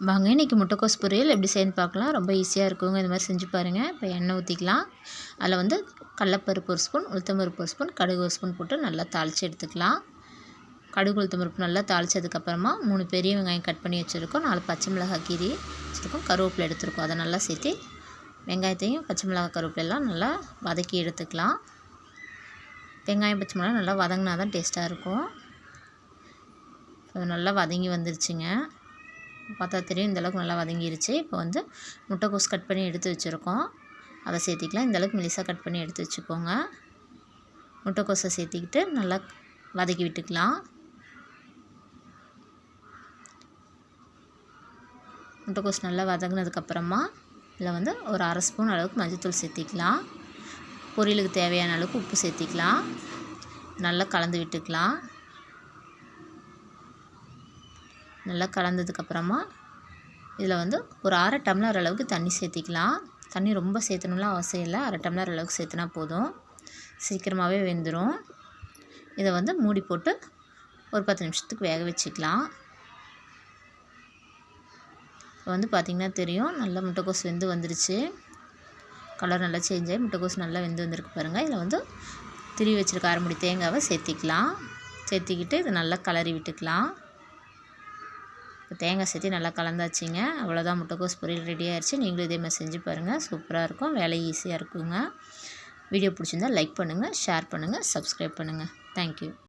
வாங்க இன்றைக்கி முட்டைக்கோஸ் பொரியல் எப்படி செய்யணும்னு பார்க்கலாம். ரொம்ப ஈஸியாக இருக்குங்க. இந்த மாதிரி செஞ்சு பாருங்கள். இப்போ எண்ணெய் ஊற்றிக்கலாம். அதில் வந்து கடலப்பருப்பு 1 ஸ்பூன், உளுத்தம்பருப்பு 1 ஸ்பூன், கடுகு 1 ஸ்பூன் போட்டு நல்லா தாளித்து எடுத்துக்கலாம். கடுகு உளுத்தம்பருப்பு நல்லா தாளித்ததுக்கப்புறமா 3 பெரிய வெங்காயம் கட் பண்ணி வச்சுருக்கோம், 4 பச்சை மிளகாய் கீரி வச்சுருக்கோம், கருவேப்பிலை எடுத்துருக்கோம். அதை நல்லா சேர்த்து வெங்காயத்தையும் பச்சை மிளகாய் கருவேப்பிலையெல்லாம் நல்லா வதக்கி எடுத்துக்கலாம். வெங்காயம் பச்சை மிளகாய் நல்லா வதங்கினா தான் டேஸ்ட்டாக இருக்கும். நல்லா வதங்கி வந்துருச்சுங்க. பார்த்தா தெரியும், இந்தளவுக்கு நல்லா வதங்கிருச்சு. இப்போ வந்து முட்டைக்கோஸ் கட் பண்ணி எடுத்து வச்சுருக்கோம், அதை சேர்த்திக்கலாம். இந்தளவுக்கு மெலிசாக கட் பண்ணி எடுத்து வச்சுக்கோங்க. முட்டைக்கோஸை சேர்த்திக்கிட்டு நல்லா வதக்கி விட்டுக்கலாம். முட்டைக்கோஸ் நல்லா வதங்கினதுக்கப்புறமா இதில் வந்து ஒரு 1/2 ஸ்பூன் அளவுக்கு மஞ்சள்தூள் சேர்த்திக்கலாம். பொரியலுக்கு தேவையான அளவுக்கு உப்பு சேர்த்திக்கலாம். நல்லா கலந்து விட்டுக்கலாம். நல்லா கலந்ததுக்கப்புறமா இதில் வந்து ஒரு 1/2 டம்ளர் அளவுக்கு தண்ணி சேர்த்திக்கலாம். தண்ணி ரொம்ப சேர்த்தணும்லாம் அவசியம் இல்லை, 1/2 டம்ளர் அளவுக்கு சேர்த்துனா போதும், சீக்கிரமாகவே வெந்துடும். இதை வந்து மூடி போட்டு ஒரு 10 நிமிஷத்துக்கு வேக வச்சுக்கலாம். இப்போ வந்து பார்த்திங்கன்னா தெரியும், நல்லா முட்டைக்கோஸ் வெந்து வந்துருச்சு. கலர் நல்லா சேஞ்ச் ஆகி முட்டைக்கோஸ் நல்லா வெந்து வந்திருக்கு பாருங்கள். இதில் வந்து திருவி வச்சுருக்க 1/2 மூடி தேங்காவை சேர்த்திக்கலாம். சேர்த்திக்கிட்டு இதை நல்லா கிளறி விட்டுக்கலாம். தேங்காய் சேர்த்து நல்லா கலந்தாச்சுங்க. அவ்வளோதான், முட்டைக்கோஸ் பொரியல் ரெடி ஆயிடுச்சு. நீங்களும் இதே மாதிரி செஞ்சு பாருங்கள், சூப்பராக இருக்கும். வேலை ஈஸியாக இருக்குங்க. வீடியோ பிடிச்சிருந்தால் லைக் பண்ணுங்கள், ஷேர் பண்ணுங்கள், சப்ஸ்கிரைப் பண்ணுங்கள். தேங்க்யூ.